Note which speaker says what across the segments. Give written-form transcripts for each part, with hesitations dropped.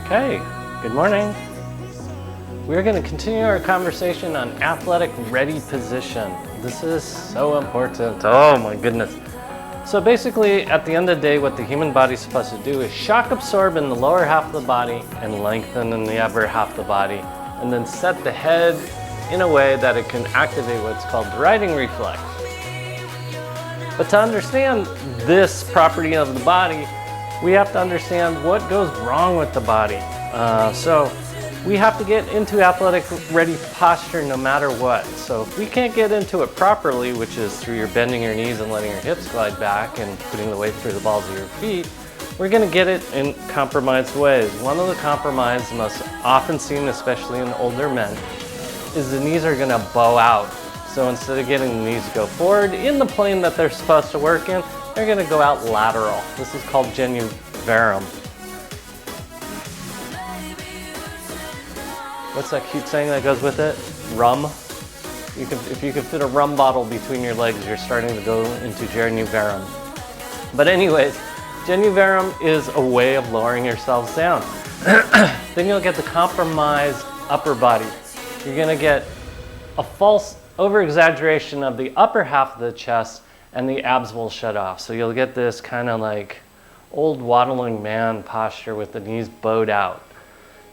Speaker 1: Okay, good morning. We're going to continue our conversation on athletic ready position. This is so important. Oh my goodness. So basically, at the end of the day, what the human body's supposed to do is shock absorb in the lower half of the body and lengthen in the upper half of the body, and then set the head in a way that it can activate what's called the riding reflex. But to understand this property of the body, we have to understand what goes wrong with the body. So we have to get into athletic ready posture no matter what. So if we can't get into it properly, which is through your bending your knees and letting your hips glide back and putting the weight through the balls of your feet, we're going to get it in compromised ways. One of the compromises most often seen, especially in older men, is the knees are going to bow out. So instead of getting the knees to go forward in the plane that they're supposed to work in, they're going to go out lateral. This is called genu varum. What's that cute saying that goes with it? Rum. If you can fit a rum bottle between your legs, you're starting to go into genu varum. But anyways, genu varum is a way of lowering yourselves down. Then you'll get the compromised upper body. You're going to get a false over-exaggeration of the upper half of the chest, and the abs will shut off. So you'll get this kind of like old waddling man posture with the knees bowed out.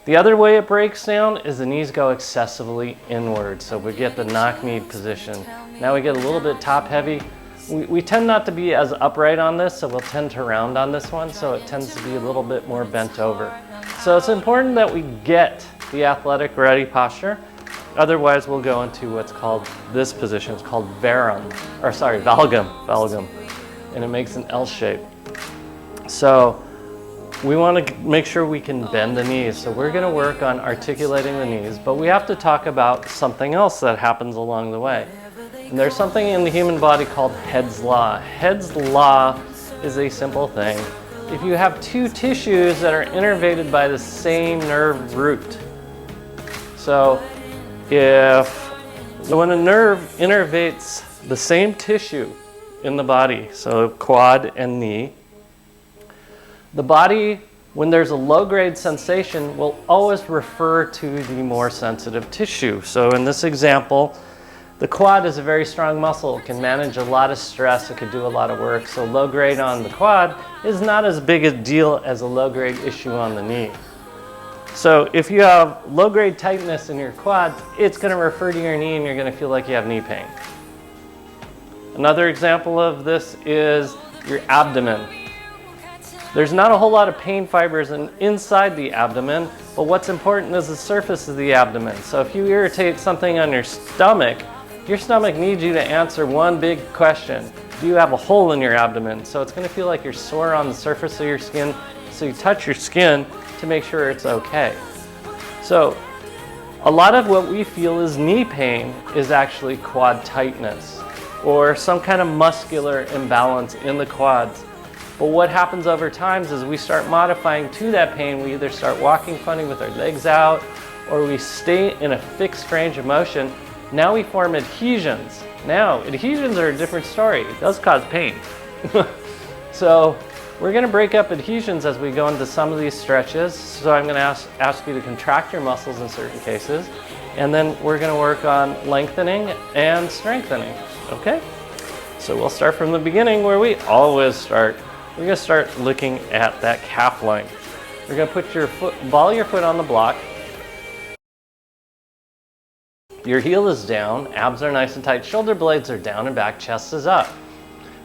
Speaker 1: The other way it breaks down is the knees go excessively inward. So we get the knock-knee position. Now we get a little bit top heavy. We tend not to be as upright on this, so we'll tend to round on this one. So it tends to be a little bit more bent over. So it's important that we get the athletic ready posture. Otherwise, we'll go into what's called this position. It's called valgum, and it makes an L shape. So we want to make sure we can bend the knees. So we're going to work on articulating the knees, but we have to talk about something else that happens along the way. And there's something in the human body called Head's Law. Head's Law is a simple thing. If you have two tissues that are innervated by the same nerve root, so when a nerve innervates the same tissue in the body, so quad and knee, the body, when there's a low-grade sensation, will always refer to the more sensitive tissue. So in this example, the quad is a very strong muscle. It can manage a lot of stress. It can do a lot of work. So low-grade on the quad is not as big a deal as a low-grade issue on the knee. So if you have low-grade tightness in your quad, it's going to refer to your knee and you're going to feel like you have knee pain. Another example of this is your abdomen. There's not a whole lot of pain fibers inside the abdomen, but what's important is the surface of the abdomen. So if you irritate something on your stomach needs you to answer one big question. Do you have a hole in your abdomen? So it's going to feel like you're sore on the surface of your skin, so you touch your skin to make sure it's okay. So a lot of what we feel is knee pain is actually quad tightness or some kind of muscular imbalance in the quads. But what happens over time is we start modifying to that pain. We either start walking funny with our legs out, or we stay in a fixed range of motion. Now we form adhesions. Now, adhesions are a different story. It does cause pain. So we're going to break up adhesions as we go into some of these stretches. So I'm going to ask you to contract your muscles in certain cases, and then we're going to work on lengthening and strengthening. Okay? So we'll start from the beginning where we always start. We're going to start looking at that calf line. We're going to put your ball your foot on the block. Your heel is down, abs are nice and tight, shoulder blades are down and back, chest is up.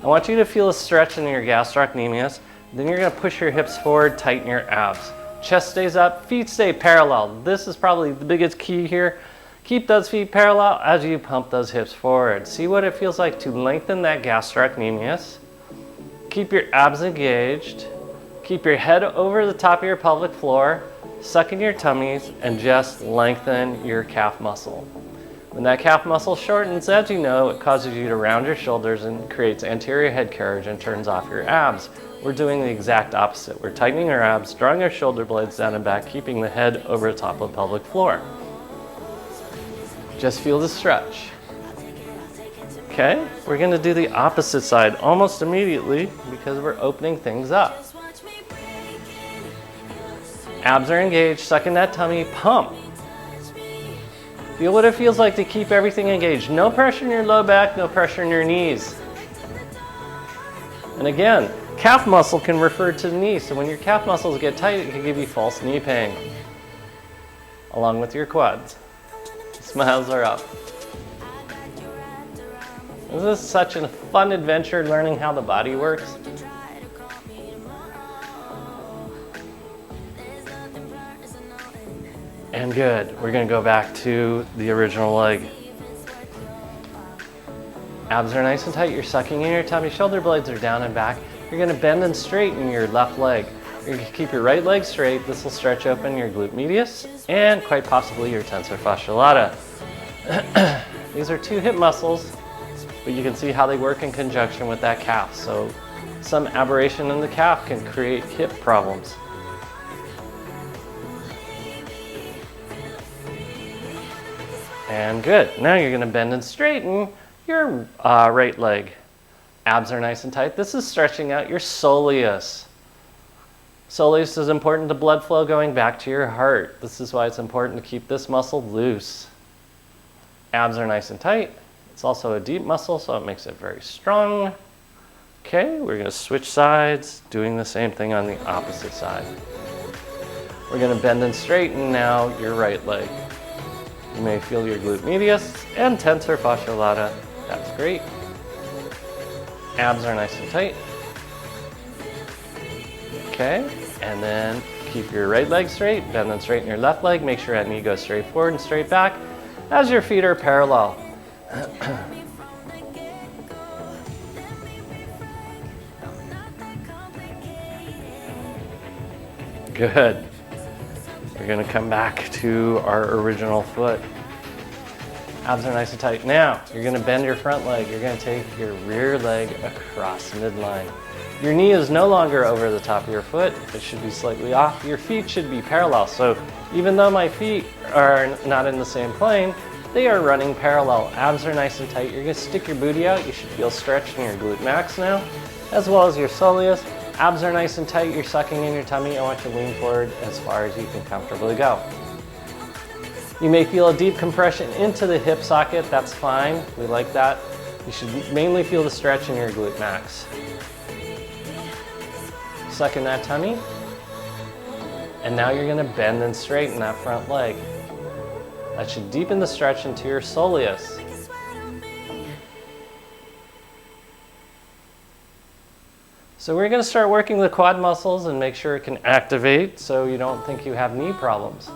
Speaker 1: I want you to feel a stretch in your gastrocnemius. Then you're going to push your hips forward, tighten your abs. Chest stays up, feet stay parallel. This is probably the biggest key here. Keep those feet parallel as you pump those hips forward. See what it feels like to lengthen that gastrocnemius. Keep your abs engaged. Keep your head over the top of your pelvic floor. Suck in your tummies and just lengthen your calf muscle. When that calf muscle shortens, as you know, it causes you to round your shoulders and creates anterior head carriage and turns off your abs. We're doing the exact opposite. We're tightening our abs, drawing our shoulder blades down and back, keeping the head over the top of the pelvic floor. Just feel the stretch. Okay, we're going to do the opposite side almost immediately because we're opening things up. Abs are engaged, suck in that tummy, pump. Feel what it feels like to keep everything engaged. No pressure in your low back, no pressure in your knees. And again, calf muscle can refer to the knee, so when your calf muscles get tight, it can give you false knee pain, along with your quads. Smiles are up. This is such a fun adventure learning how the body works. And good. We're going to go back to the original leg. Abs are nice and tight. You're sucking in your tummy. Shoulder blades are down and back. You're going to bend and straighten your left leg. You're going to keep your right leg straight. This will stretch open your glute medius and quite possibly your tensor fasciae lata. These are two hip muscles, but you can see how they work in conjunction with that calf. So some aberration in the calf can create hip problems. And good. Now you're going to bend and straighten your right leg. Abs are nice and tight. This is stretching out your soleus. Soleus is important to blood flow going back to your heart. This is why it's important to keep this muscle loose. Abs are nice and tight. It's also a deep muscle, so it makes it very strong. Okay, we're going to switch sides, doing the same thing on the opposite side. We're going to bend and straighten now your right leg. You may feel your glute medius and tensor fasciae lata. That's great. Abs are nice and tight. Okay, and then keep your right leg straight, bend and straighten your left leg. Make sure that knee goes straight forward and straight back as your feet are parallel. Good. We're going to come back to our original foot. Abs are nice and tight. Now, you're going to bend your front leg. You're going to take your rear leg across midline. Your knee is no longer over the top of your foot. It should be slightly off. Your feet should be parallel. So even though my feet are not in the same plane, they are running parallel. Abs are nice and tight. You're going to stick your booty out. You should feel stretched in your glute max now, as well as your soleus. Abs are nice and tight. You're sucking in your tummy. I want you to lean forward as far as you can comfortably go. You may feel a deep compression into the hip socket. That's fine. We like that. You should mainly feel the stretch in your glute max. Suck in that tummy. And now you're going to bend and straighten that front leg. That should deepen the stretch into your soleus. So we're going to start working the quad muscles and make sure it can activate so you don't think you have knee problems.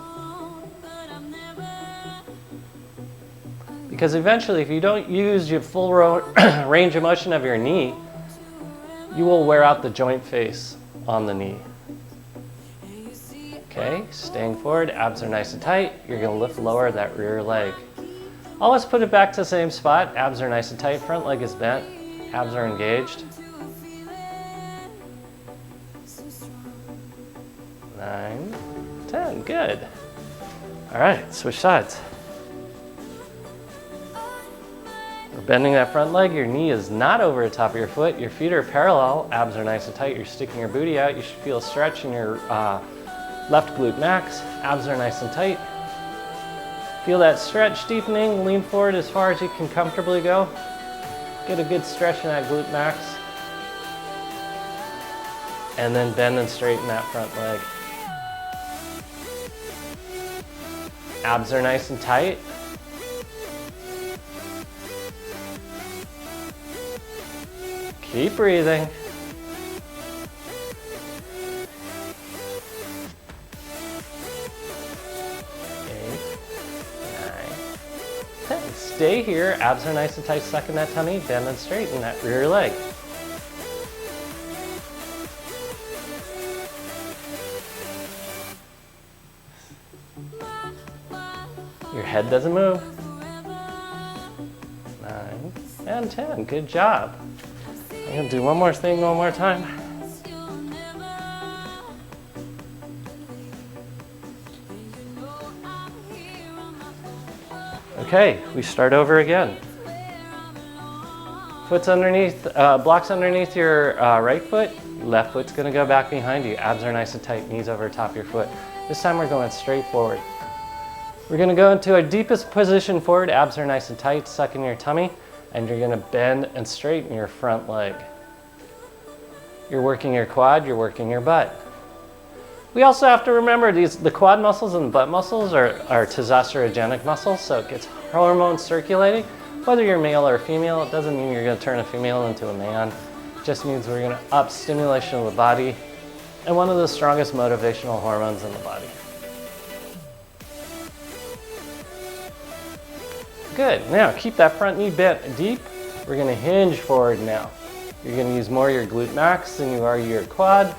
Speaker 1: Because eventually, if you don't use your full range of motion of your knee, you will wear out the joint face on the knee. Okay, staying forward, abs are nice and tight. You're going to lift lower that rear leg. Always put it back to the same spot. Abs are nice and tight, front leg is bent, abs are engaged. 9, 10, good. All right, switch sides. We're bending that front leg. Your knee is not over the top of your foot. Your feet are parallel. Abs are nice and tight. You're sticking your booty out. You should feel a stretch in your left glute max. Abs are nice and tight. Feel that stretch deepening. Lean forward as far as you can comfortably go. Get a good stretch in that glute max. And then bend and straighten that front leg. Abs are nice and tight. Keep breathing. 8, 9, 10. Stay here. Abs are nice and tight. Suck in that tummy. Bend and straighten that rear leg. Your head doesn't move. 9 and 10. Good job. I'm going to do one more thing one more time. Okay, we start over again. Foot's underneath, blocks underneath your right foot. Left foot's gonna go back behind you. Abs are nice and tight, knees over top of your foot. This time we're going straight forward. We're gonna go into our deepest position forward. Abs are nice and tight, suck in your tummy, and you're gonna bend and straighten your front leg. You're working your quad, you're working your butt. We also have to remember the quad muscles and the butt muscles are testosterogenic muscles, so it gets hormones circulating. Whether you're male or female, it doesn't mean you're gonna turn a female into a man. It just means we're gonna up stimulation of the body and one of the strongest motivational hormones in the body. Good, now keep that front knee bent deep. We're gonna hinge forward now. You're gonna use more your glute max than you are your quad.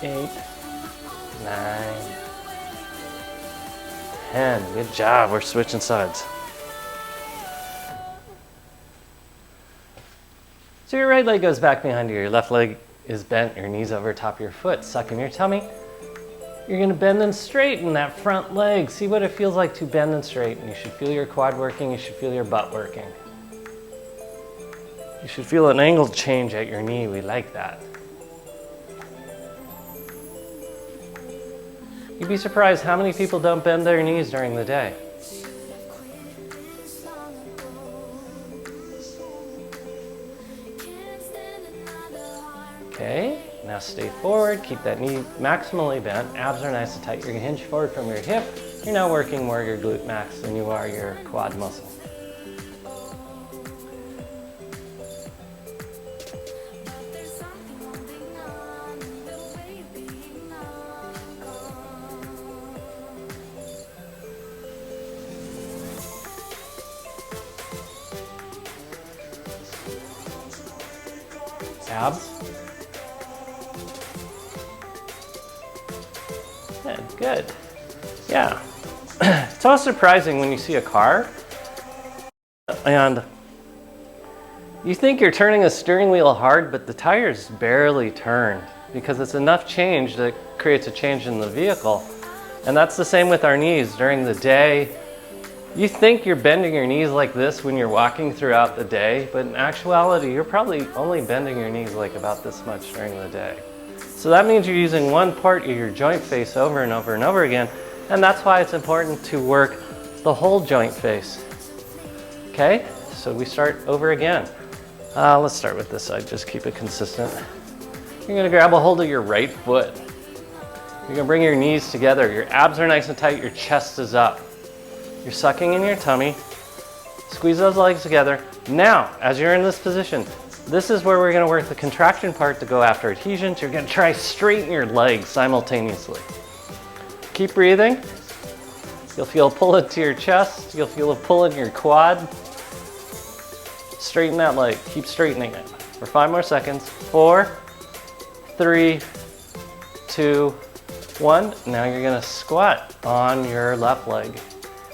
Speaker 1: Eight, 9, 10. Good job. We're switching sides. So your right leg goes back behind you. Your left leg is bent. Your knees over top of your foot. Suck in your tummy. You're going to bend and straighten that front leg. See what it feels like to bend and straighten. You should feel your quad working. You should feel your butt working. You should feel an angle change at your knee. We like that. You'd be surprised how many people don't bend their knees during the day. Okay, now stay forward, keep that knee maximally bent, abs are nice and tight. You're gonna hinge forward from your hip. You're now working more your glute max than you are your quad muscle. Abs. Good, good. Yeah. It's always surprising when you see a car and you think you're turning a steering wheel hard, but the tires barely turned because it's enough change that creates a change in the vehicle. And that's the same with our knees during the day. You think you're bending your knees like this when you're walking throughout the day, but in actuality, you're probably only bending your knees like about this much during the day. So that means you're using one part of your joint face over and over and over again, and that's why it's important to work the whole joint face. Okay, so we start over again. Let's start with this side, just keep it consistent. You're gonna grab a hold of your right foot. You're gonna bring your knees together. Your abs are nice and tight, your chest is up. You're sucking in your tummy. Squeeze those legs together. Now, as you're in this position, this is where we're gonna work the contraction part to go after adhesions. You're gonna try straighten your legs simultaneously. Keep breathing. You'll feel a pull into your chest. You'll feel a pull in your quad. Straighten that leg. Keep straightening it for 5 more seconds. 4, 3, 2, 1. Now you're gonna squat on your left leg.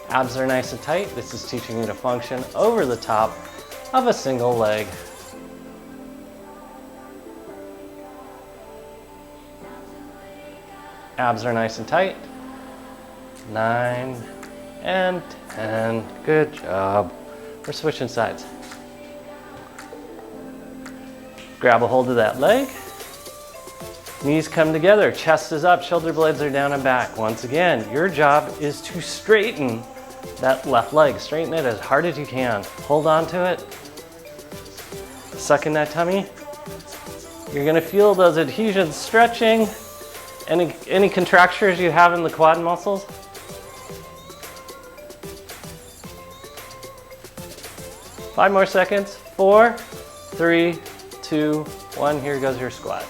Speaker 1: Abs are nice and tight. This is teaching you to function over the top of a single leg. Abs are nice and tight. 9 and 10. Good job. We're switching sides. Grab a hold of that leg. Knees come together, chest is up, shoulder blades are down and back. Once again, your job is to straighten that left leg. Straighten it as hard as you can. Hold on to it. Suck in that tummy. You're gonna feel those adhesions stretching. Any contractures you have in the quad muscles. Five more seconds. 4, 3, 2, 1. Here goes your squat.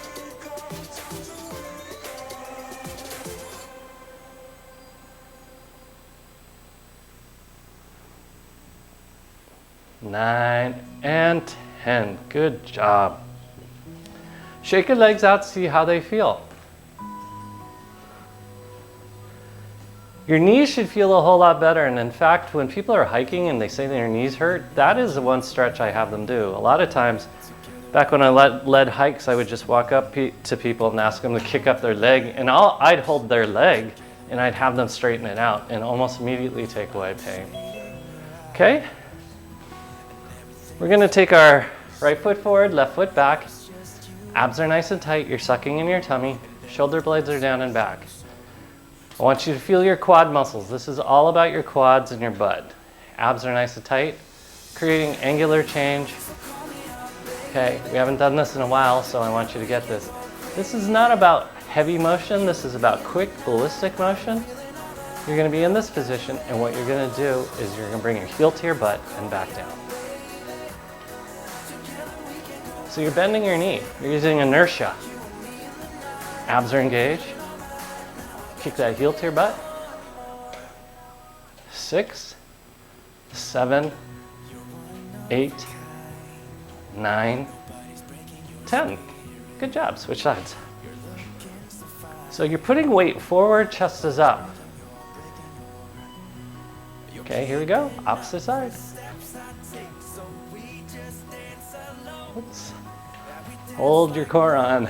Speaker 1: Nine and 10. Good job. Shake your legs out, see how they feel. Your knees should feel a whole lot better, and in fact, when people are hiking and they say their knees hurt, that is the one stretch I have them do. A lot of times, Back when I led hikes, I would just walk up to people and ask them to kick up their leg, and I'd hold their leg and I'd have them straighten it out and almost immediately take away pain. Okay? We're gonna take our right foot forward, left foot back. Abs are nice and tight, you're sucking in your tummy. Shoulder blades are down and back. I want you to feel your quad muscles. This is all about your quads and your butt. Abs are nice and tight, creating angular change. Okay, we haven't done this in a while, so I want you to get this. This is not about heavy motion, this is about quick, ballistic motion. You're gonna be in this position, and what you're gonna do is you're gonna bring your heel to your butt and back down. So you're bending your knee, you're using inertia. Abs are engaged. Kick that heel to your butt. 6, 7, 8, 9, 10. Good job, switch sides. So you're putting weight forward, chest is up. Okay, here we go, opposite side. Oops. Hold your core on.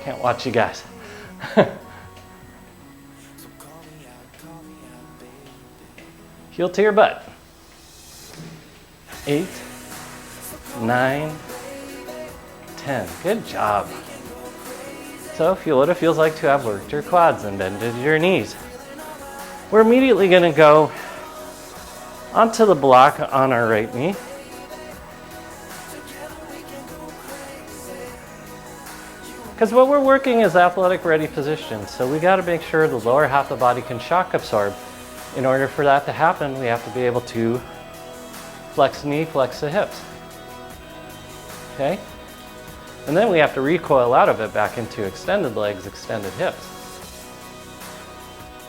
Speaker 1: Can't watch you guys. Heel to your butt. 8, 9, 10. Good job. So feel what it feels like to have worked your quads and bended your knees. We're immediately going to go onto the block on our right knee. Because what we're working is athletic ready position, so we got to make sure the lower half of the body can shock absorb. In order for that to happen, we have to be able to flex the knee, flex the hips. Okay? And then we have to recoil out of it back into extended legs, extended hips.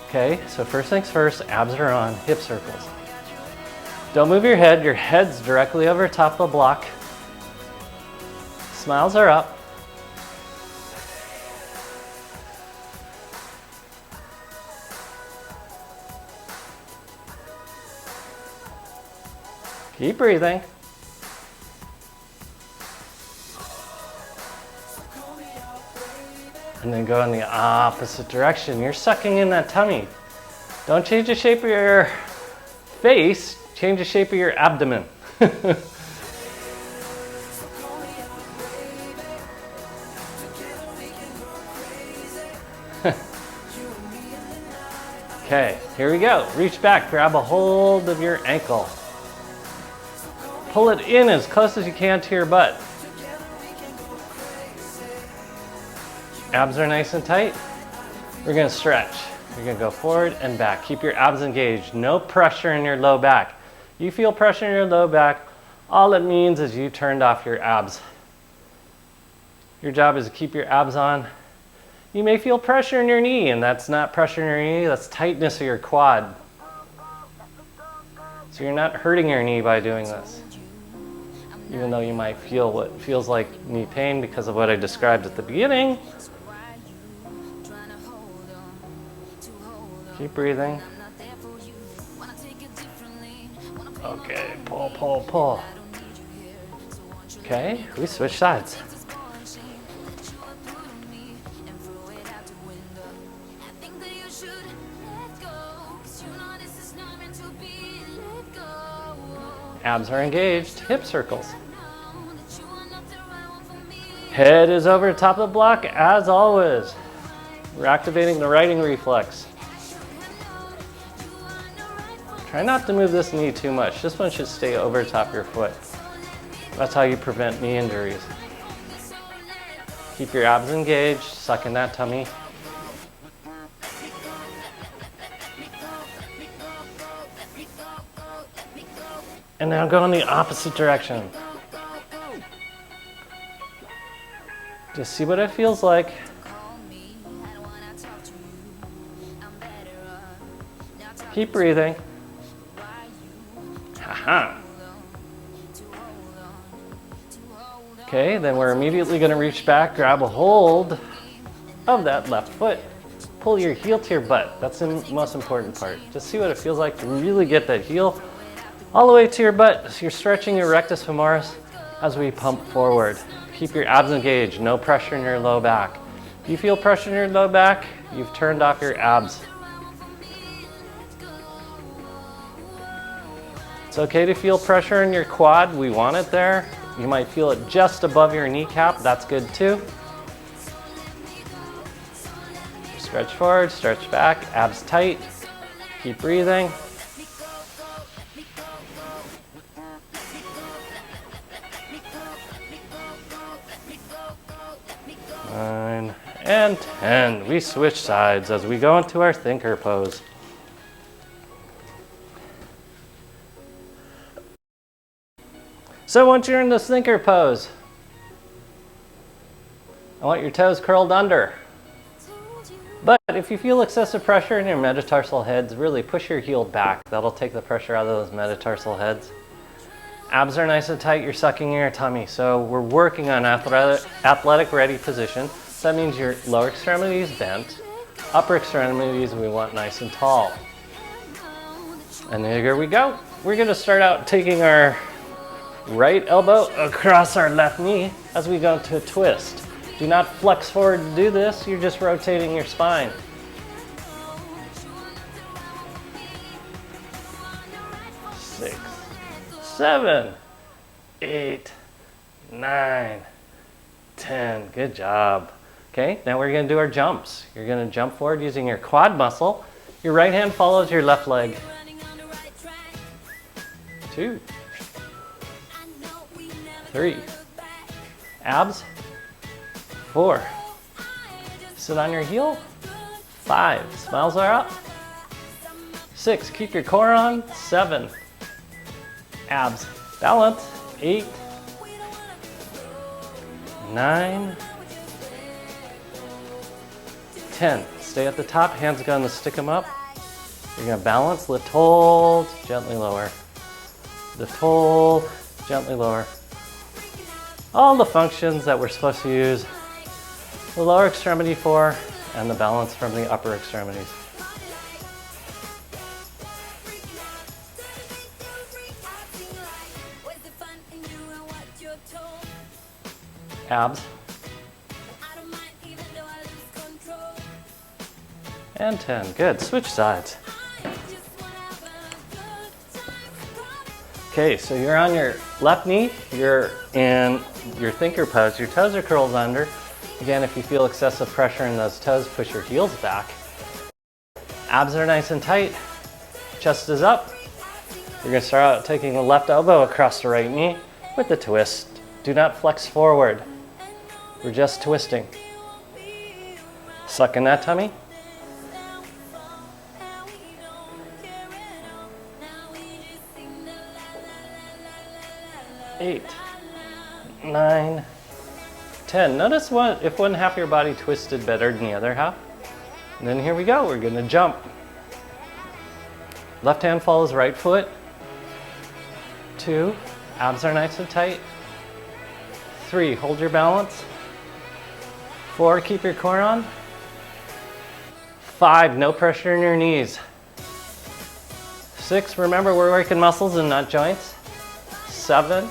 Speaker 1: Okay, so first things first, abs are on, hip circles. Don't move your head's directly over top of the block. Smiles are up. Keep breathing. And then go in the opposite direction. You're sucking in that tummy. Don't change the shape of your face, change the shape of your abdomen. Okay, here we go. Reach back, grab a hold of your ankle. Pull it in as close as you can to your butt. Abs are nice and tight. We're gonna stretch. You're gonna go forward and back. Keep your abs engaged. No pressure in your low back. You feel pressure in your low back, all it means is you turned off your abs. Your job is to keep your abs on. You may feel pressure in your knee, and that's not pressure in your knee, that's tightness of your quad. So you're not hurting your knee by doing this, even though you might feel what feels like knee pain because of what I described at the beginning. Keep breathing. Okay, pull, pull, pull. Okay, we switch sides. Abs are engaged, hip circles. Head is over the top of the block as always. We're activating the righting reflex. Try not to move this knee too much. This one should stay over the top of your foot. That's how you prevent knee injuries. Keep your abs engaged, suck in that tummy. And now go in the opposite direction. Just see what it feels like. Keep breathing. Haha. Okay, then we're immediately going to reach back, grab a hold of that left foot. Pull your heel to your butt. That's the most important part. Just see what it feels like to really get that heel all the way to your butt. So you're stretching your rectus femoris. as we pump forward. Keep your abs engaged, no pressure in your low back. If you feel pressure in your low back, you've turned off your abs. It's okay to feel pressure in your quad, we want it there. You might feel it just above your kneecap, that's good too. Stretch forward, stretch back, abs tight. Keep breathing. Nine and 10. We switch sides as we go into our thinker pose. So once you're in this thinker pose, I want your toes curled under. But if you feel excessive pressure in your metatarsal heads, really push your heel back. That'll take the pressure out of those metatarsal heads. Abs are nice and tight, you're sucking in your tummy. So we're working on athletic ready position. So that means your lower extremities bent. Upper extremities we want nice and tall. And here we go. We're gonna start out taking our right elbow across our left knee as we go into a twist. Do not flex forward to do this, you're just rotating your spine. Six, 7, 8, 9, 10. Good job. Okay, now we're going to do our jumps. You're going to jump forward using your quad muscle. Your right hand follows your left leg. 2, 3. Abs. 4. Sit on your heel. 5. Smiles are up. 6. Keep your core on. 7. Abs. Balance. 8. 9. 10. Stay at the top. Hands going to stick them up. You're going to balance. Lift, hold. Gently lower. Lift, hold. Gently lower. All the functions that we're supposed to use the lower extremity for and the balance from the upper extremities. Abs. And 10. Good. Switch sides. Okay, so you're on your left knee, you're in your thinker pose, your toes are curled under. Again, if you feel excessive pressure in those toes, push your heels back. Abs are nice and tight, chest is up. You're gonna start out taking the left elbow across the right knee with the twist. Do not flex forward. We're just twisting. Suck in that tummy. 8, 9, 10. Notice if one half of your body twisted better than the other half. And then here we go, we're gonna jump. Left hand follows right foot. 2, abs are nice and tight. 3, hold your balance. 4, keep your core on. 5, no pressure in your knees. 6, remember we're working muscles and not joints. 7,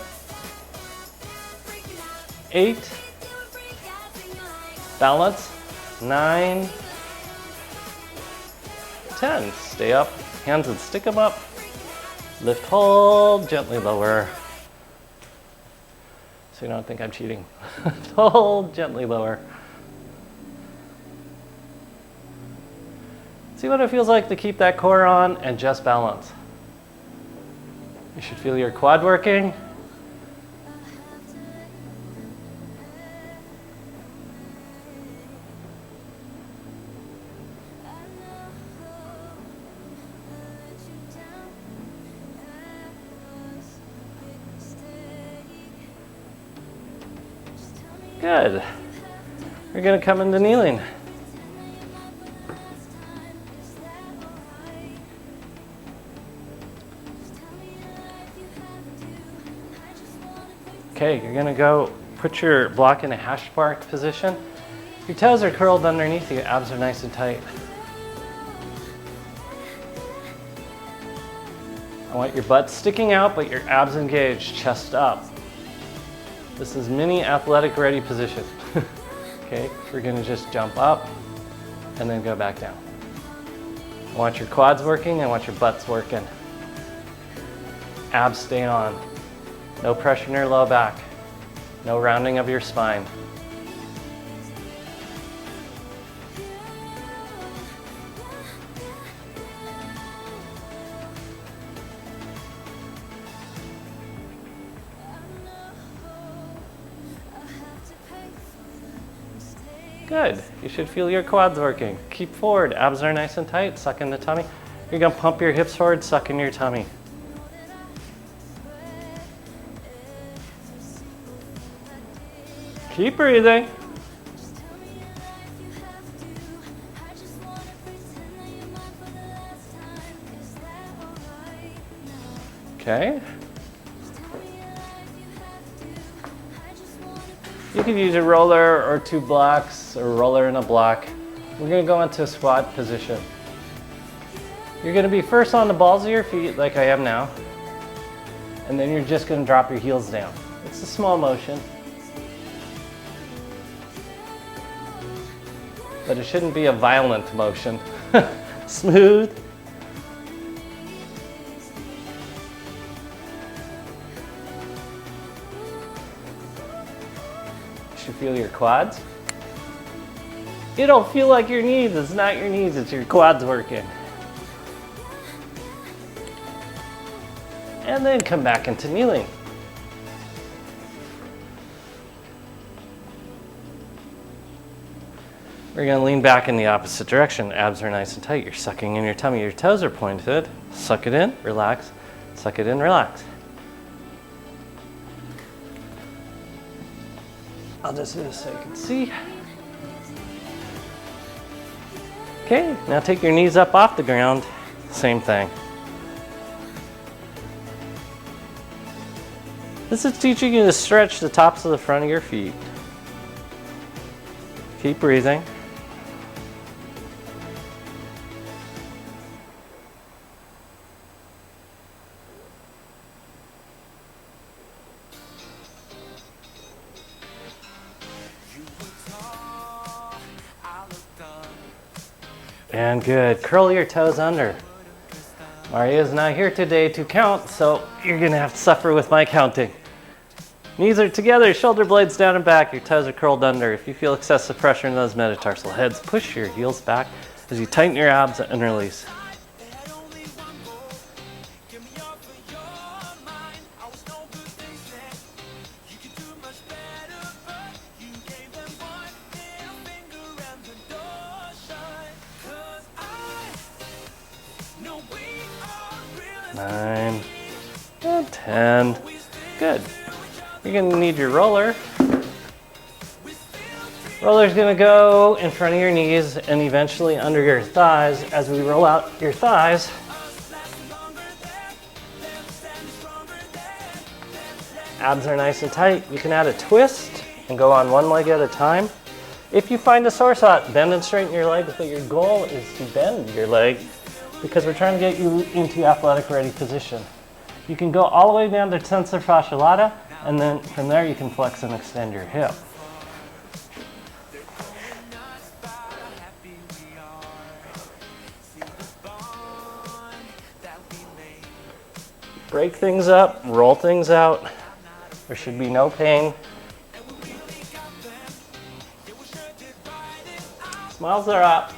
Speaker 1: 8, balance, 9, 10. Stay up, hands and stick them up. Lift, hold, gently lower. So you don't think I'm cheating. Hold, gently lower. See what it feels like to keep that core on and just balance. You should feel your quad working. Good. We're going to come into kneeling. Okay, you're going to go put your block in a hash mark position. Your toes are curled underneath you, abs are nice and tight. I want your butt sticking out, but your abs engaged, chest up. This is mini athletic ready position. Okay, we're gonna just jump up and then go back down. I want your quads working, I want your butts working. Abs stay on. No pressure in your low back. No rounding of your spine. Good. You should feel your quads working. Keep forward. Abs are nice and tight. Suck in the tummy. You're going to pump your hips forward, suck in your tummy. Keep breathing. Okay. You could use a roller or 2 blocks, or a roller and a block. We're going to go into a squat position. You're going to be first on the balls of your feet like I am now, and then you're just going to drop your heels down. It's a small motion, but it shouldn't be a violent motion. Smooth. You should feel your quads. It'll feel like your knees. It's not your knees, it's your quads working. And then come back into kneeling. We're going to lean back in the opposite direction. Abs are nice and tight. You're sucking in your tummy. Your toes are pointed. Suck it in, relax. Suck it in, relax. I'll just do this so you can see. Okay, now take your knees up off the ground. Same thing. This is teaching you to stretch the tops of the front of your feet. Keep breathing. And good. Curl your toes under. Maria's not here today to count, so you're going to have to suffer with my counting. Knees are together, shoulder blades down and back, your toes are curled under. If you feel excessive pressure in those metatarsal heads, push your heels back as you tighten your abs and release. Nine and 10. Good. You're going to need your roller. Roller's going to go in front of your knees and eventually under your thighs as we roll out your thighs. Abs are nice and tight. You can add a twist and go on one leg at a time. If you find a sore spot, bend and straighten your leg, but your goal is to bend your leg because we're trying to get you into athletic ready position. You can go all the way down to tensor fascia lata, and then from there you can flex and extend your hip. Break things up, roll things out. There should be no pain. Smiles are up.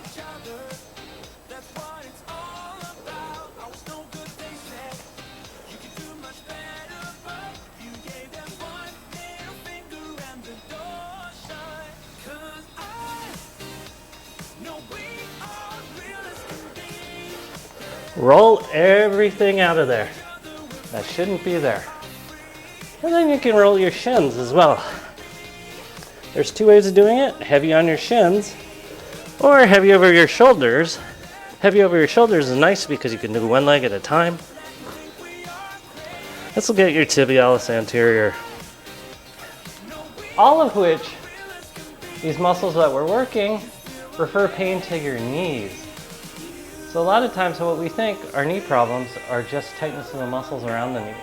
Speaker 1: Roll everything out of there that shouldn't be there. And then you can roll your shins as well. There's 2 ways of doing it. Heavy on your shins or heavy over your shoulders. Heavy over your shoulders is nice because you can do one leg at a time. This will get your tibialis anterior. All of which, these muscles that we're working, refer pain to your knees. So a lot of times what we think our knee problems are just tightness in the muscles around the knee.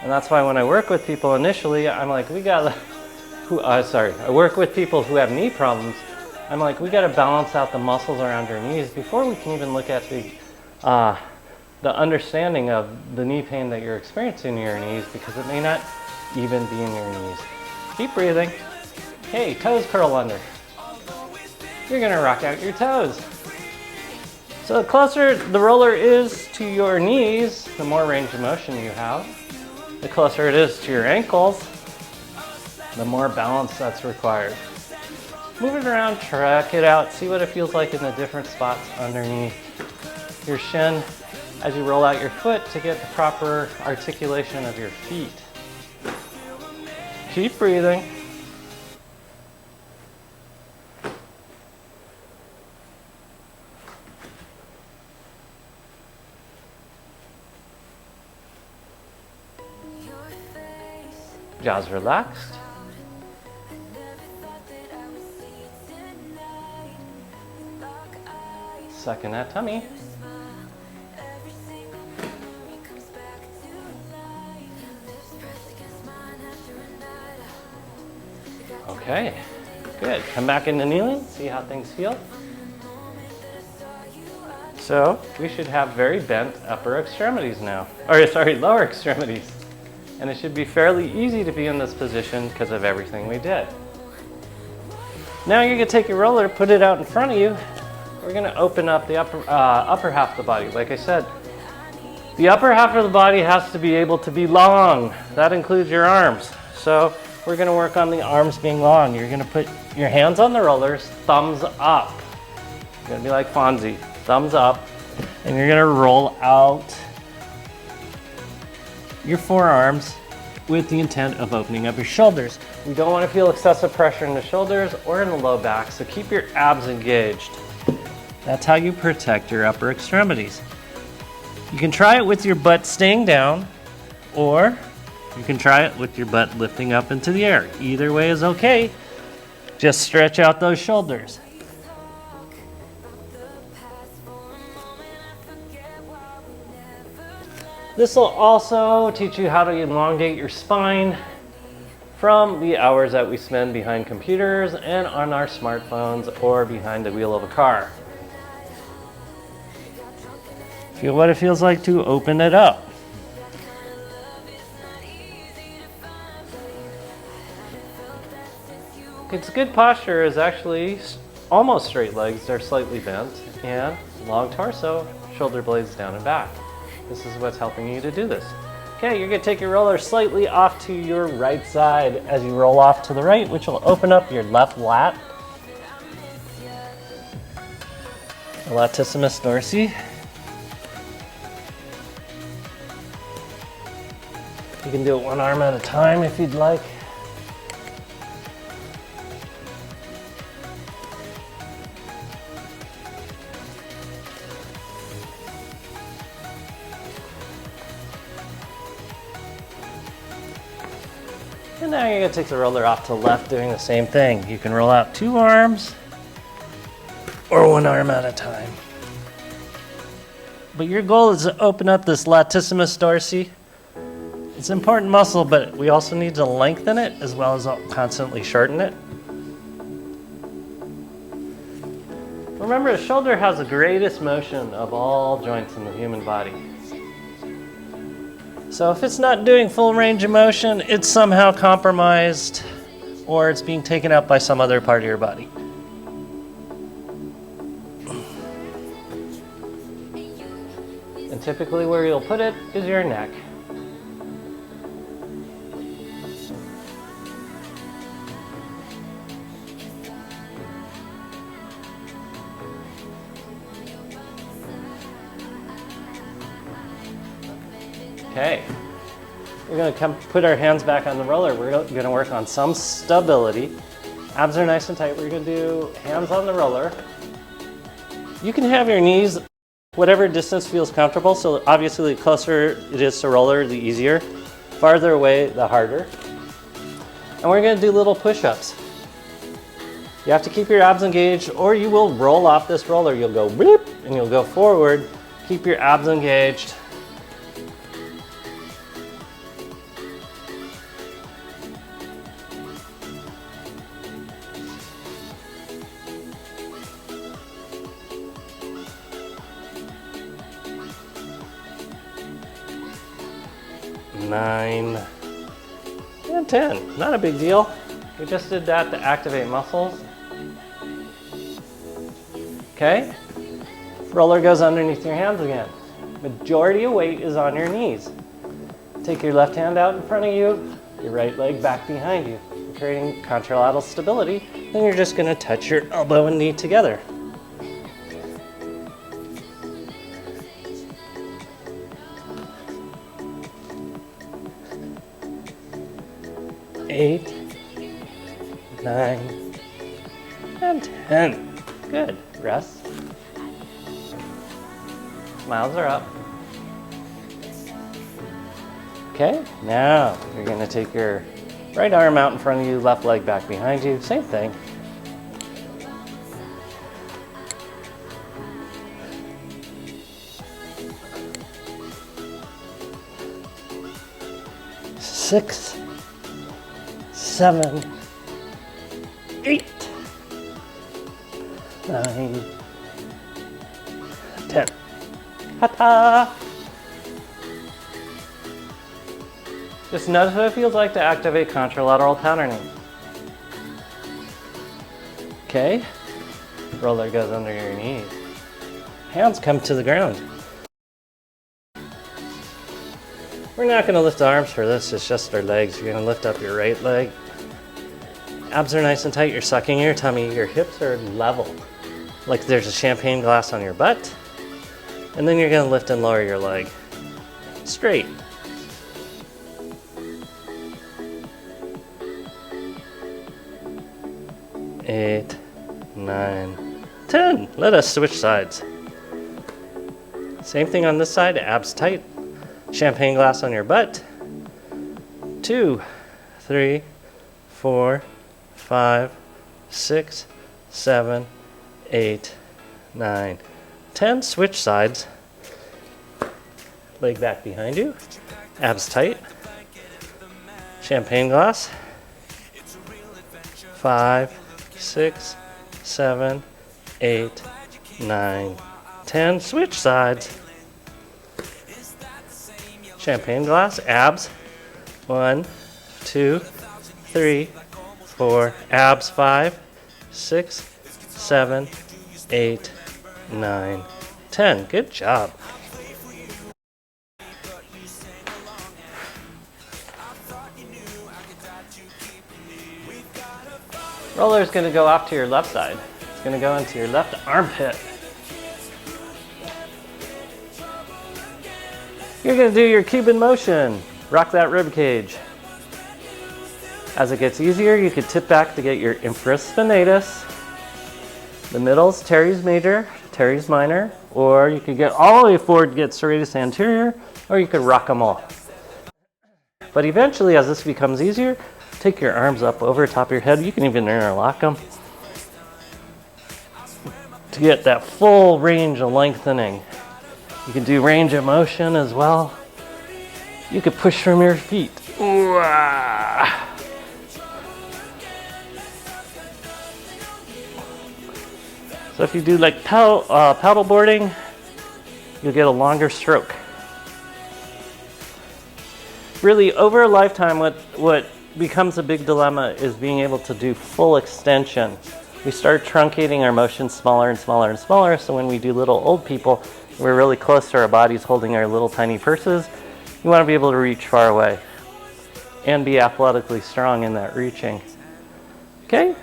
Speaker 1: And that's why when I work with people initially, I'm like, I work with people who have knee problems. I'm like, we gotta balance out the muscles around your knees before we can even look at the understanding of the knee pain that you're experiencing in your knees, because it may not even be in your knees. Keep breathing. Hey, toes curl under. You're gonna rock out your toes. So the closer the roller is to your knees, the more range of motion you have. The closer it is to your ankles, the more balance that's required. Move it around, track it out, see what it feels like in the different spots underneath your shin as you roll out your foot to get the proper articulation of your feet. Keep breathing. Jaws relaxed. Sucking that tummy. Okay, good. Come back into kneeling, see how things feel. So we should have very bent upper extremities now. Lower extremities. And it should be fairly easy to be in this position because of everything we did. Now you're gonna take your roller, put it out in front of you. We're gonna open up the upper half of the body. Like I said, the upper half of the body has to be able to be long. That includes your arms. So we're gonna work on the arms being long. You're gonna put your hands on the rollers, thumbs up. You're gonna be like Fonzie, thumbs up. And you're gonna roll out your forearms with the intent of opening up your shoulders. We don't want to feel excessive pressure in the shoulders or in the low back, so keep your abs engaged. That's how you protect your upper extremities. You can try it with your butt staying down, or you can try it with your butt lifting up into the air. Either way is okay. Just stretch out those shoulders. This will also teach you how to elongate your spine from the hours that we spend behind computers and on our smartphones or behind the wheel of a car. Feel what it feels like to open it up. It's good posture is actually almost straight legs, they're slightly bent, and long torso, shoulder blades down and back. This is what's helping you to do this. Okay, you're gonna take your roller slightly off to your right side as you roll off to the right, which will open up your left lat. Latissimus dorsi. You can do it one arm at a time if you'd like. And now you're gonna take the roller off to the left, doing the same thing. You can roll out two arms or one arm at a time. But your goal is to open up this latissimus dorsi. It's an important muscle, but we also need to lengthen it as well as constantly shorten it. Remember, the shoulder has the greatest motion of all joints in the human body. So if it's not doing full range of motion, it's somehow compromised or it's being taken out by some other part of your body. And typically where you'll put it is your neck. Okay, we're gonna come put our hands back on the roller. We're gonna work on some stability. Abs are nice and tight. We're gonna do hands on the roller. You can have your knees whatever distance feels comfortable. So obviously the closer it is to roller, the easier. Farther away, the harder. And we're gonna do little push-ups. You have to keep your abs engaged or you will roll off this roller. You'll go bloop and you'll go forward. Keep your abs engaged. 9, and 10. Not a big deal. We just did that to activate muscles. Okay? Roller goes underneath your hands again. Majority of weight is on your knees. Take your left hand out in front of you, your right leg back behind you. You're creating contralateral stability. Then you're just going to touch your elbow and knee together. Eight, 9, and 10. Good. Rest. Smiles are up. Okay, now you're going to take your right arm out in front of you, left leg back behind you. Same thing. Six, 7, 8, 9, 10. Ta-ta! Just notice what it feels like to activate contralateral patterning. Okay, roller goes under your knees. Hands come to the ground. We're not going to lift the arms for this, it's just our legs. You're going to lift up your right leg. Abs are nice and tight, you're sucking your tummy, your hips are level. Like there's a champagne glass on your butt. And then you're going to lift and lower your leg. Straight. Eight, 9, 10. Let us switch sides. Same thing on this side, abs tight. Champagne glass on your butt. 2, 3, 4, 5, 6, 7, 8, 9, 10. Switch sides. Leg back behind you. Abs tight. Champagne glass. 5, 6, 7, 8, 9, 10. Switch sides. Champagne glass, abs. 1, 2, 3, 4. Abs 5, 6, 7, 8, 9, 10. Good job. Roller is going to go off to your left side. It's going to go into your left armpit. You're going to do your Cuban motion. Rock that rib cage. As it gets easier, you could tip back to get your infraspinatus. The middle's teres major, teres minor, or you could get all the way forward to get serratus anterior, or you could rock them all. But eventually, as this becomes easier, take your arms up over top of your head. You can even interlock them to get that full range of lengthening. You can do range of motion as well. You could push from your feet. So if you do like paddle boarding, you'll get a longer stroke. Really, over a lifetime, what becomes a big dilemma is being able to do full extension. We start truncating our motion smaller and smaller and smaller, so when we do little old people, we're really close to our bodies holding our little tiny purses. You want to be able to reach far away and be athletically strong in that reaching. Okay?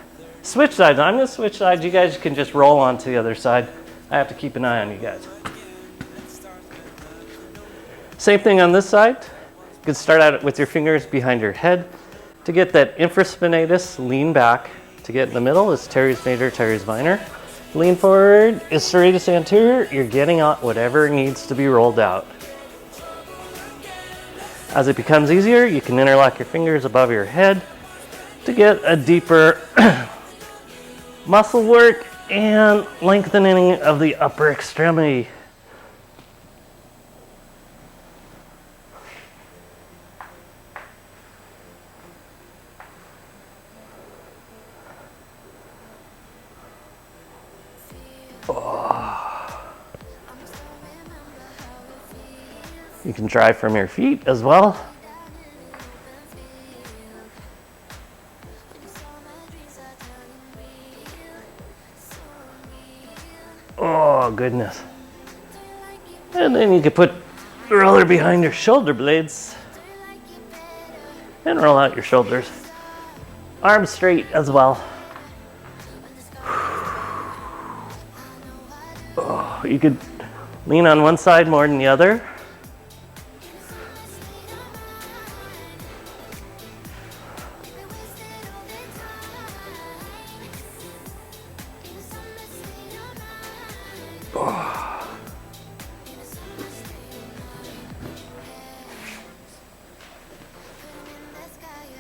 Speaker 1: Switch sides. I'm going to switch sides. You guys can just roll on to the other side. I have to keep an eye on you guys. Same thing on this side. You can start out with your fingers behind your head. To get that infraspinatus, lean back. To get in the middle is teres major, teres minor. Lean forward is serratus anterior. You're getting out whatever needs to be rolled out. As it becomes easier, you can interlock your fingers above your head to get a deeper muscle work and lengthening of the upper extremity. You can drive from your feet as well. goodness. And then you can put the roller behind your shoulder blades and roll out your shoulders. Arms straight as well. Oh, you could lean on one side more than the other.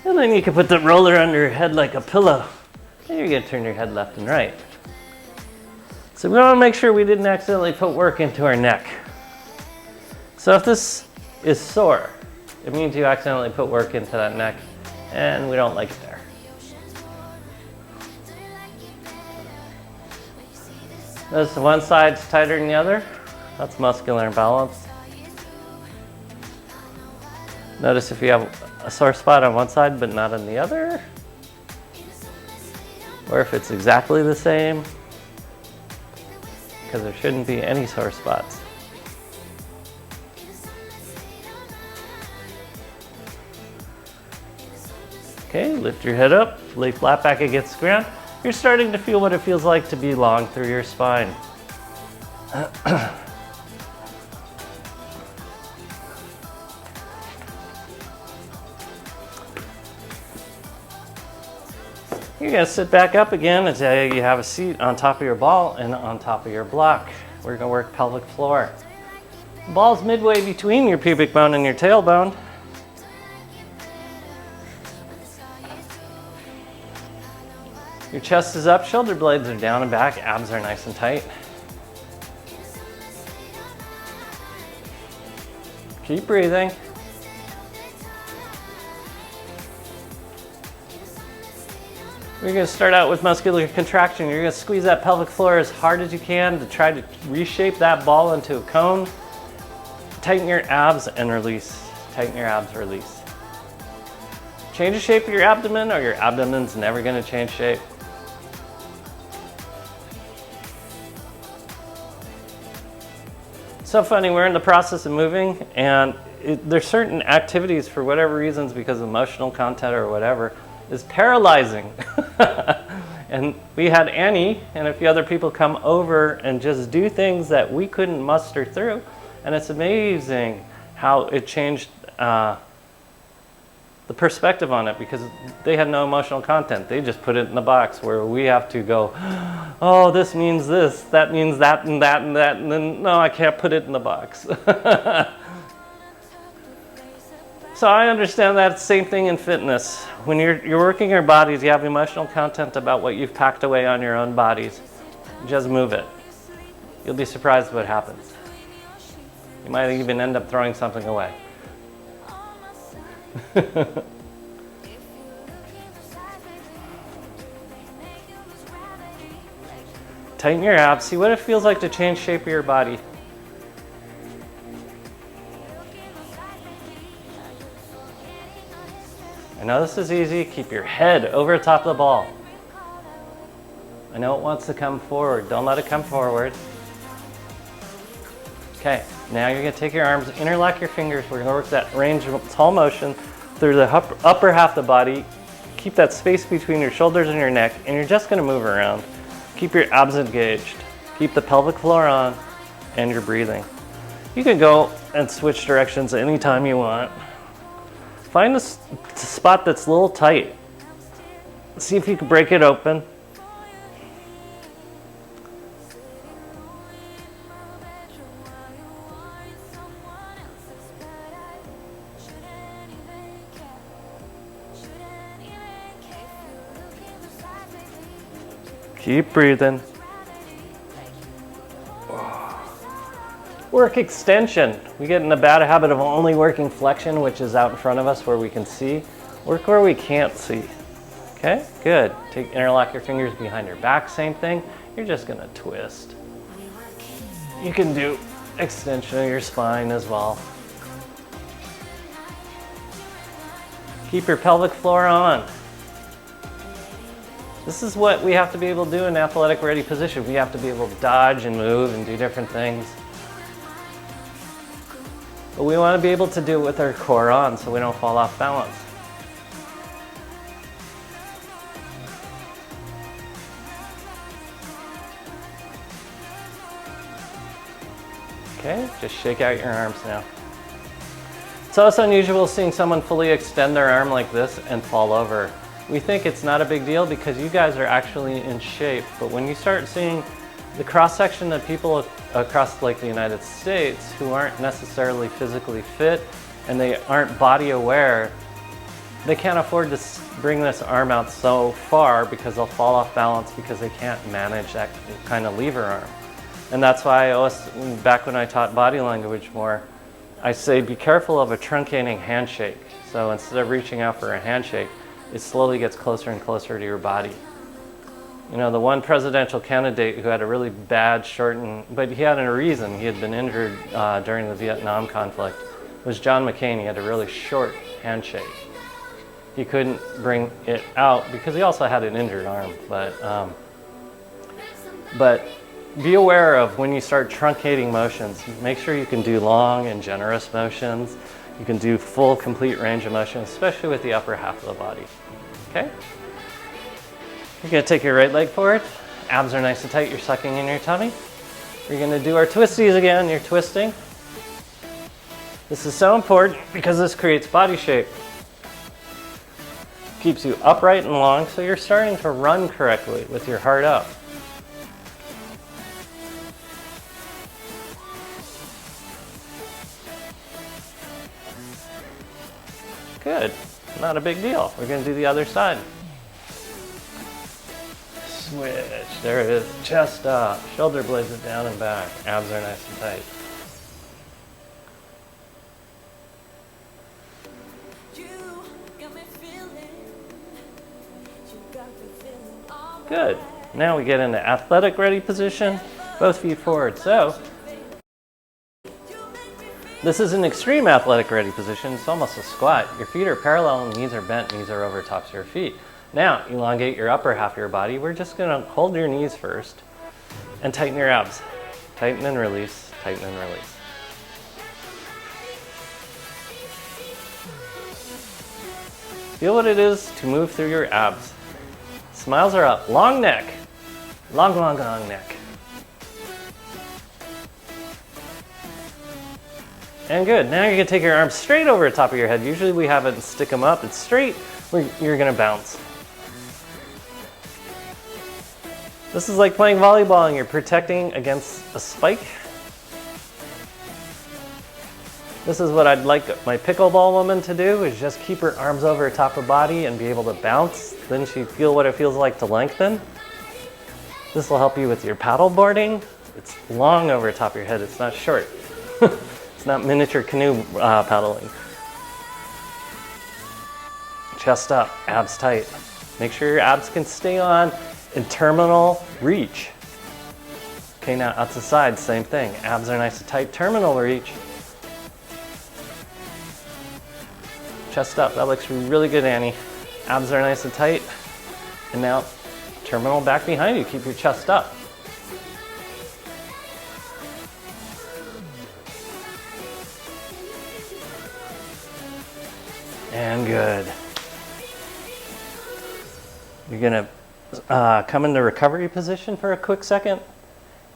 Speaker 1: And then you can put the roller under your head like a pillow. And you're gonna turn your head left and right. So we wanna make sure we didn't accidentally put work into our neck. So if this is sore, it means you accidentally put work into that neck, and we don't like it there. Notice one side's tighter than the other. That's muscular imbalance. Notice if you have a sore spot on one side but not on the other, or if it's exactly the same, because there shouldn't be any sore spots. Okay, lift your head up, lay flat back against the ground. You're starting to feel what it feels like to be long through your spine. You're gonna sit back up again until you have a seat on top of your ball and on top of your block. We're gonna work pelvic floor. The ball's midway between your pubic bone and your tailbone. Your chest is up, shoulder blades are down and back, abs are nice and tight. Keep breathing. We're going to start out with muscular contraction. You're going to squeeze that pelvic floor as hard as you can to try to reshape that ball into a cone. Tighten your abs and release. Tighten your abs, release. Change the shape of your abdomen, or your abdomen's never going to change shape. So funny, we're in the process of moving, and there's certain activities, for whatever reasons, because of emotional content or whatever, is paralyzing. And we had Annie and a few other people come over and just do things that we couldn't muster through. And it's amazing how it changed the perspective on it, because they had no emotional content. They just put it in the box, where we have to go, oh, this means this, that means that, and that, and that, and then, no, I can't put it in the box. So I understand that same thing in fitness. When you're working your bodies, you have emotional content about what you've packed away on your own bodies. Just move it. You'll be surprised what happens. You might even end up throwing something away. Tighten your abs. See what it feels like to change shape of your body. I know this is easy. Keep your head over top of the ball. I know it wants to come forward. Don't let it come forward. Okay, now you're gonna take your arms, interlock your fingers. We're gonna work that range of tall motion through the upper half of the body. Keep that space between your shoulders and your neck, and you're just gonna move around. Keep your abs engaged. Keep the pelvic floor on, and you're breathing. You can go and switch directions anytime you want. Find a spot that's a little tight. See if you can break it open. Keep breathing. Work extension. We get in the bad habit of only working flexion, which is out in front of us where we can see. Work where we can't see. Okay, good. Interlock your fingers behind your back, same thing. You're just gonna twist. You can do extension of your spine as well. Keep your pelvic floor on. This is what we have to be able to do in athletic ready position. We have to be able to dodge and move and do different things. But we want to be able to do it with our core on so we don't fall off balance. Okay, just shake out your arms now. It's also unusual seeing someone fully extend their arm like this and fall over. We think it's not a big deal because you guys are actually in shape, but when you start seeing the cross-section of people across like the United States who aren't necessarily physically fit and they aren't body aware, they can't afford to bring this arm out so far because they'll fall off balance because they can't manage that kind of lever arm. And that's why I always, back when I taught body language more, I say be careful of a truncating handshake. So instead of reaching out for a handshake, it slowly gets closer and closer to your body. You know, the one presidential candidate who had a really bad shortened, but he had a reason, he had been injured during the Vietnam conflict, was John McCain. He had a really short handshake. He couldn't bring it out because he also had an injured arm, but be aware of when you start truncating motions. Make sure you can do long and generous motions. You can do full, complete range of motion, especially with the upper half of the body. Okay? You're gonna take your right leg forward. Abs are nice and tight. You're sucking in your tummy. You're gonna do our twisties again. You're twisting. This is so important because this creates body shape. Keeps you upright and long, so you're starting to run correctly with your heart up. Good, not a big deal. We're gonna do the other side. Switch, there it is. Chest up, shoulder blades are down and back. Abs are nice and tight. Good, now we get into athletic ready position, both feet forward. So, this is an extreme athletic ready position. It's almost a squat. Your feet are parallel, knees are bent, knees are over tops of your feet. Now, elongate your upper half of your body. We're just gonna hold your knees first and tighten your abs. Tighten and release, tighten and release. Feel what it is to move through your abs. Smiles are up, long neck. Long, long, long neck. And good, now you're gonna take your arms straight over the top of your head. Usually we have it stick them up, it's straight, you're gonna bounce. This is like playing volleyball and you're protecting against a spike. This is what I'd like my pickleball woman to do, is just keep her arms over the top of body and be able to bounce. Then she'd feel what it feels like to lengthen. This will help you with your paddle boarding. It's long over the top of your head, it's not short. It's not miniature canoe paddling. Chest up, abs tight. Make sure your abs can stay on in terminal reach. Okay, now out to the side, same thing. Abs are nice and tight, terminal reach. Chest up, that looks really good, Annie. Abs are nice and tight. And now, terminal back behind you, keep your chest up. And good. You're gonna come into recovery position for a quick second.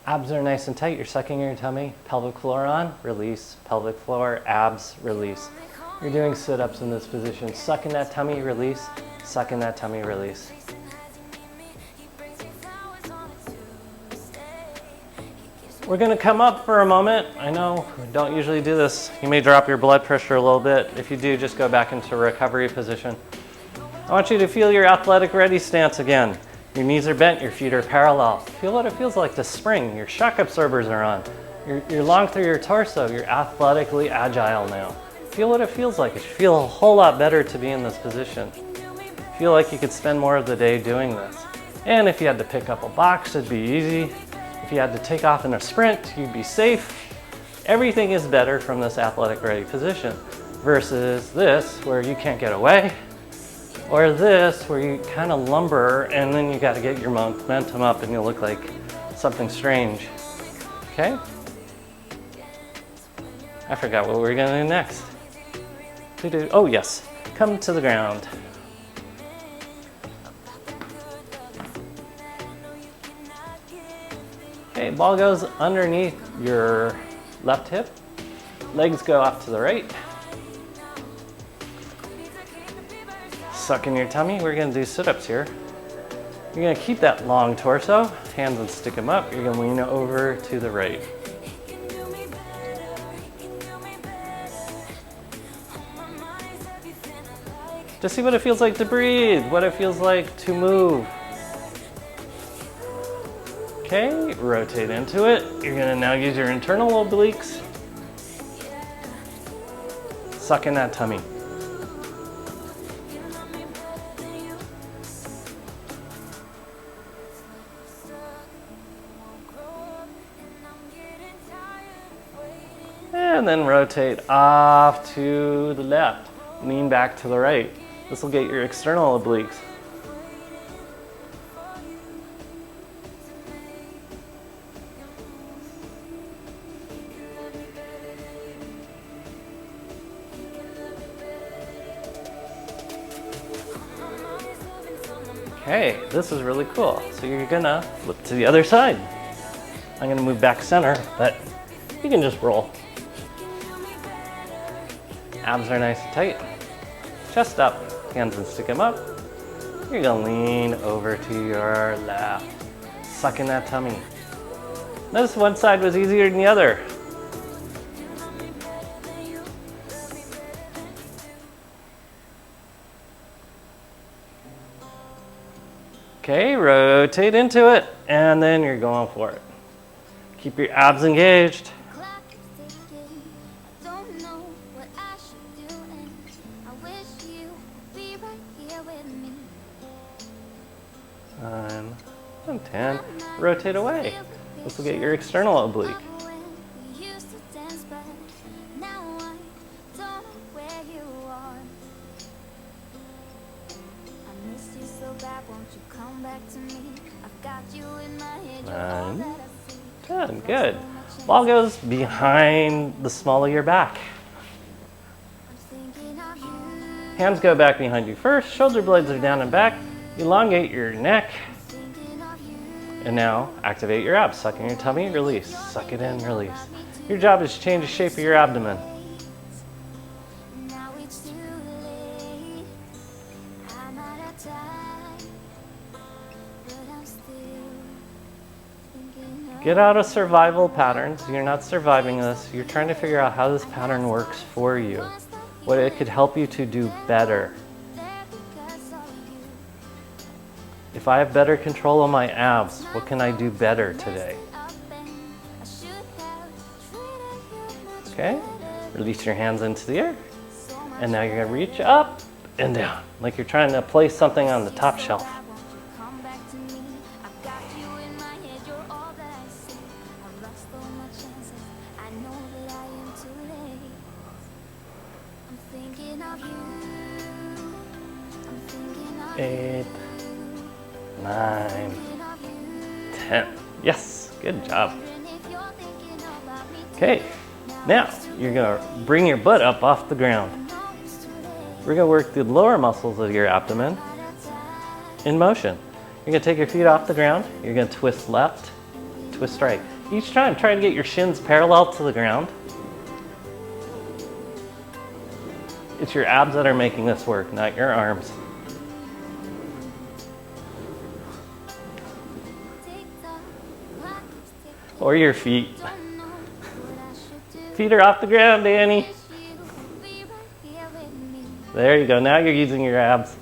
Speaker 1: Abs are nice and tight, you're sucking your tummy. Pelvic floor on, release. Pelvic floor, abs, release. You're doing sit-ups in this position. Sucking that tummy, release. Sucking that tummy, release. We're gonna come up for a moment. I know we don't usually do this. You may drop your blood pressure a little bit. If you do, just go back into recovery position. I want you to feel your athletic ready stance again. Your knees are bent, your feet are parallel. Feel what it feels like to spring. Your shock absorbers are on. You're long through your torso. You're athletically agile now. Feel what it feels like. It should feel a whole lot better to be in this position. Feel like you could spend more of the day doing this. And if you had to pick up a box, it'd be easy. If you had to take off in a sprint, you'd be safe. Everything is better from this athletic ready position versus this where you can't get away. Or this, where you kind of lumber and then you got to get your momentum up and you'll look like something strange. Okay? I forgot what we were going to do next. Oh yes, come to the ground. Okay, ball goes underneath your left hip. Legs go off to the right. Suck in your tummy. We're gonna do sit-ups here. You're gonna keep that long torso, hands and stick them up. You're gonna lean over to the right. Just see what it feels like to breathe, what it feels like to move. Okay, rotate into it. You're gonna now use your internal obliques. Suck in that tummy. And then rotate off to the left. Lean back to the right. This will get your external obliques. Okay, this is really cool. So you're gonna flip to the other side. I'm gonna move back center, but you can just roll. Abs are nice and tight. Chest up, hands and stick them up. You're gonna lean over to your left. Suck in that tummy. Notice one side was easier than the other. Okay, rotate into it, and then you're going for it. Keep your abs engaged. And 10. Rotate away. This will get your external oblique. Nine, 10. Good. Ball goes behind the small of your back. Hands go back behind you first. Shoulder blades are down and back. Elongate your neck. And now activate your abs. Suck in your tummy, release. Suck it in, release. Your job is to change the shape of your abdomen. Get out of survival patterns. You're not surviving this. You're trying to figure out how this pattern works for you. What it could help you to do better. If I have better control of my abs, what can I do better today? Okay, release your hands into the air. And now you're gonna reach up and down, like you're trying to place something on the top shelf. Eight. 9, 10. Yes, good job. Okay, now you're gonna bring your butt up off the ground. We're gonna work the lower muscles of your abdomen in motion. You're gonna take your feet off the ground. You're gonna twist left, twist right. Each time, try to get your shins parallel to the ground. It's your abs that are making this work, not your arms. Or your feet. Feet are off the ground, Danny. There you go. Now you're using your abs.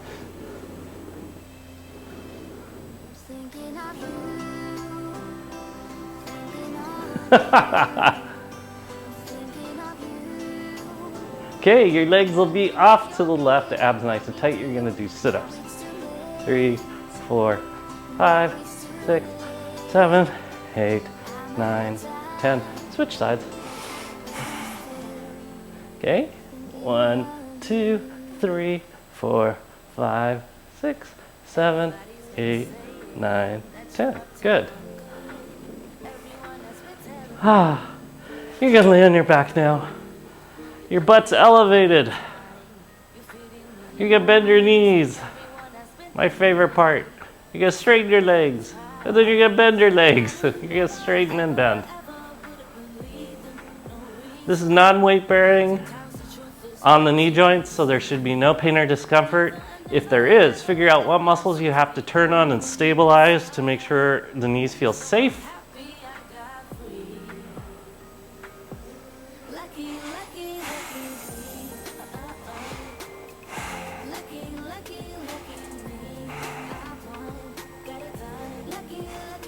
Speaker 1: Okay, your legs will be off to the left, the abs nice and tight. You're gonna do sit-ups. 3, 4, 5, 6, 7, 8, 9, 10. Switch sides. Okay, 1, 2, 3, 4, 5, 6, 7, 8, 9, 10. Good. You can lay on your back now. Your butt's elevated. You can bend your knees. My favorite part. You can straighten your legs. And then you can bend your legs. You can straighten and bend. This is non-weight bearing on the knee joints, so there should be no pain or discomfort. If there is, figure out what muscles you have to turn on and stabilize to make sure the knees feel safe.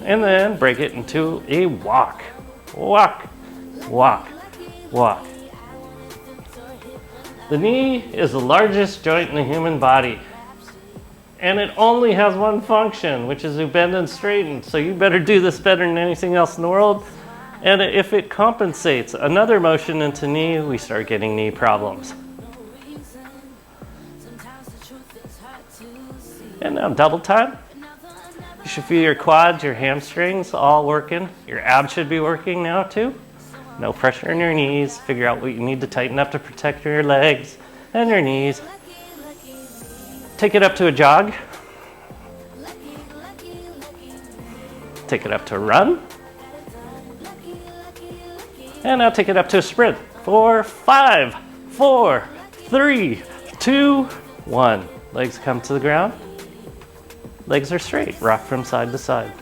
Speaker 1: And then break it into a walk. Walk, walk, walk. The knee is the largest joint in the human body. And it only has one function, which is to bend and straighten. So you better do this better than anything else in the world. And if it compensates another motion into knee, we start getting knee problems. And now double time. You should feel your quads, your hamstrings all working. Your abs should be working now too. No pressure in your knees. Figure out what you need to tighten up to protect your legs and your knees. Take it up to a jog. Take it up to a run. And now take it up to a sprint. 4, 5, 4, 3, 2, 1. Legs come to the ground. Legs are straight. Rock from side to side.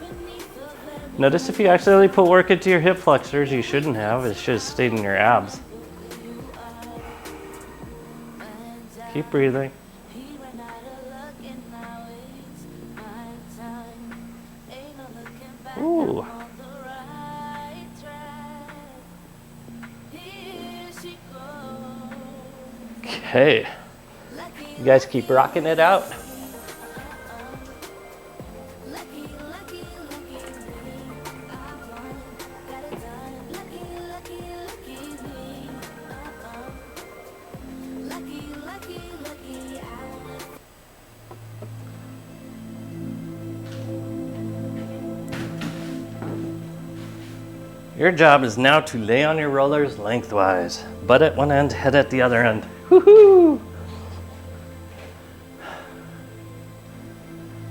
Speaker 1: Notice if you accidentally put work into your hip flexors, you shouldn't have. It should have stayed in your abs. Keep breathing. Ooh. Okay. You guys keep rocking it out. Your job is now to lay on your rollers lengthwise. Butt at one end, head at the other end. Woohoo!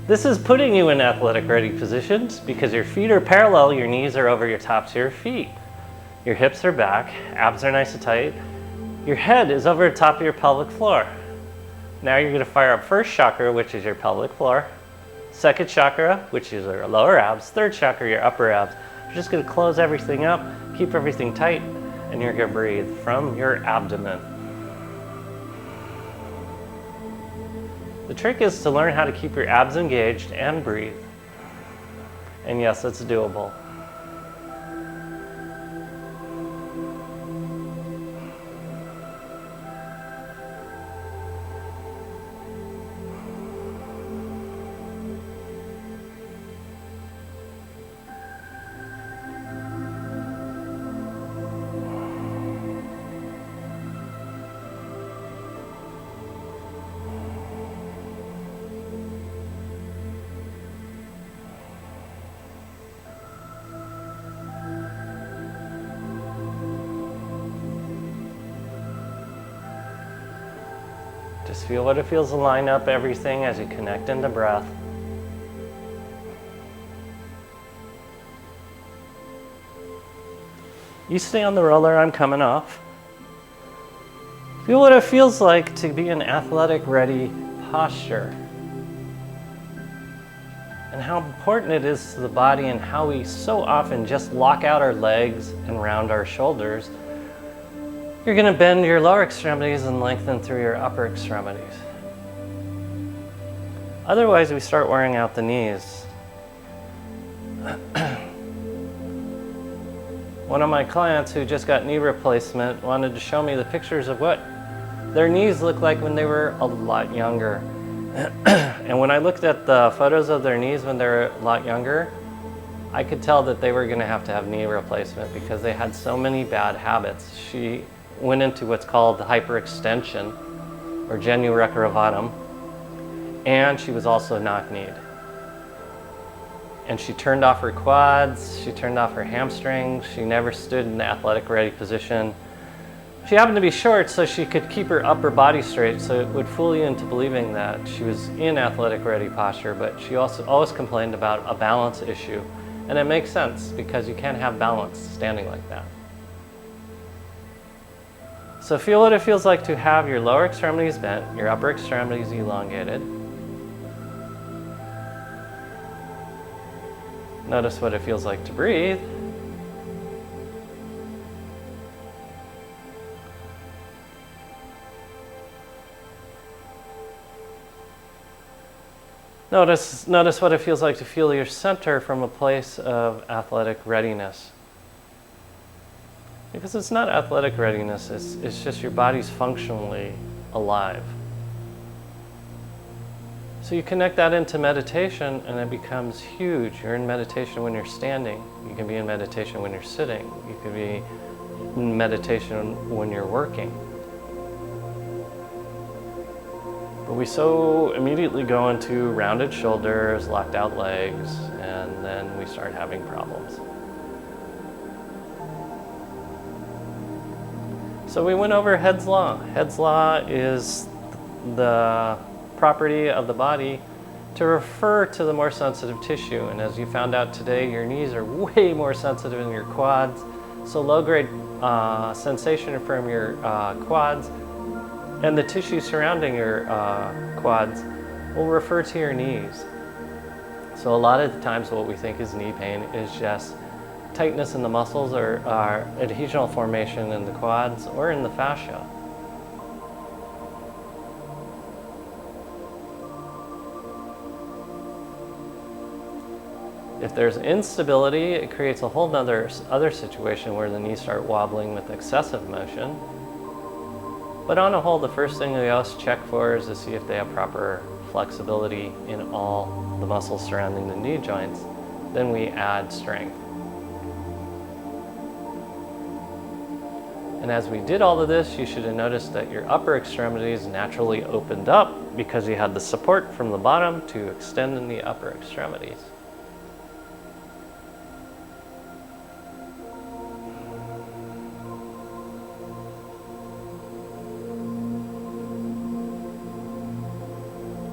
Speaker 1: This is putting you in athletic ready positions because your feet are parallel, your knees are over your tops of your feet. Your hips are back, abs are nice and tight. Your head is over the top of your pelvic floor. Now you're going to fire up first chakra, which is your pelvic floor. Second chakra, which is your lower abs. Third chakra, your upper abs. You're just going to close everything up, keep everything tight, and you're going to breathe from your abdomen. The trick is to learn how to keep your abs engaged and breathe. And yes, it's doable. Just feel what it feels to line up everything as you connect into breath. You stay on the roller, I'm coming off. Feel what it feels like to be in athletic ready posture. And how important it is to the body and how we so often just lock out our legs and round our shoulders. You're going to bend your lower extremities and lengthen through your upper extremities. Otherwise, we start wearing out the knees. One of my clients who just got knee replacement wanted to show me the pictures of what their knees looked like when they were a lot younger. And when I looked at the photos of their knees when they were a lot younger, I could tell that they were going to have knee replacement because they had so many bad habits. She went into what's called hyperextension or genu recurvatum. and she was also knock-kneed. And she turned off her quads, she turned off her hamstrings, she never stood in the athletic ready position. She happened to be short, so she could keep her upper body straight, so it would fool you into believing that she was in athletic ready posture, but she also always complained about a balance issue. And it makes sense, because you can't have balance standing like that. So feel what it feels like to have your lower extremities bent, your upper extremities elongated. Notice what it feels like to breathe. Notice what it feels like to feel your center from a place of athletic readiness. Because it's not athletic readiness, it's just your body's functionally alive. So you connect that into meditation and it becomes huge. You're in meditation when you're standing. You can be in meditation when you're sitting. You can be in meditation when you're working. But we so immediately go into rounded shoulders, locked out legs, and then we start having problems. So we went over Head's Law. Head's Law is the property of the body to refer to the more sensitive tissue. And as you found out today, your knees are way more sensitive than your quads. So low-grade sensation from your quads and the tissue surrounding your quads will refer to your knees. So a lot of the times what we think is knee pain is just tightness in the muscles or adhesional formation in the quads or in the fascia. If there's instability, it creates a whole other situation where the knees start wobbling with excessive motion. But on a whole, the first thing we always check for is to see if they have proper flexibility in all the muscles surrounding the knee joints. Then we add strength. And as we did all of this, you should have noticed that your upper extremities naturally opened up because you had the support from the bottom to extend in the upper extremities.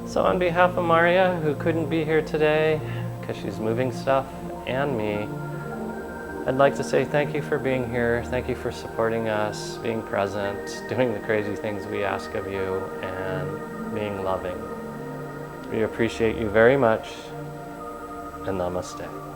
Speaker 1: So on behalf of Maria, who couldn't be here today because she's moving stuff, and me, I'd like to say thank you for being here. Thank you for supporting us, being present, doing the crazy things we ask of you, and being loving. We appreciate you very much, and namaste.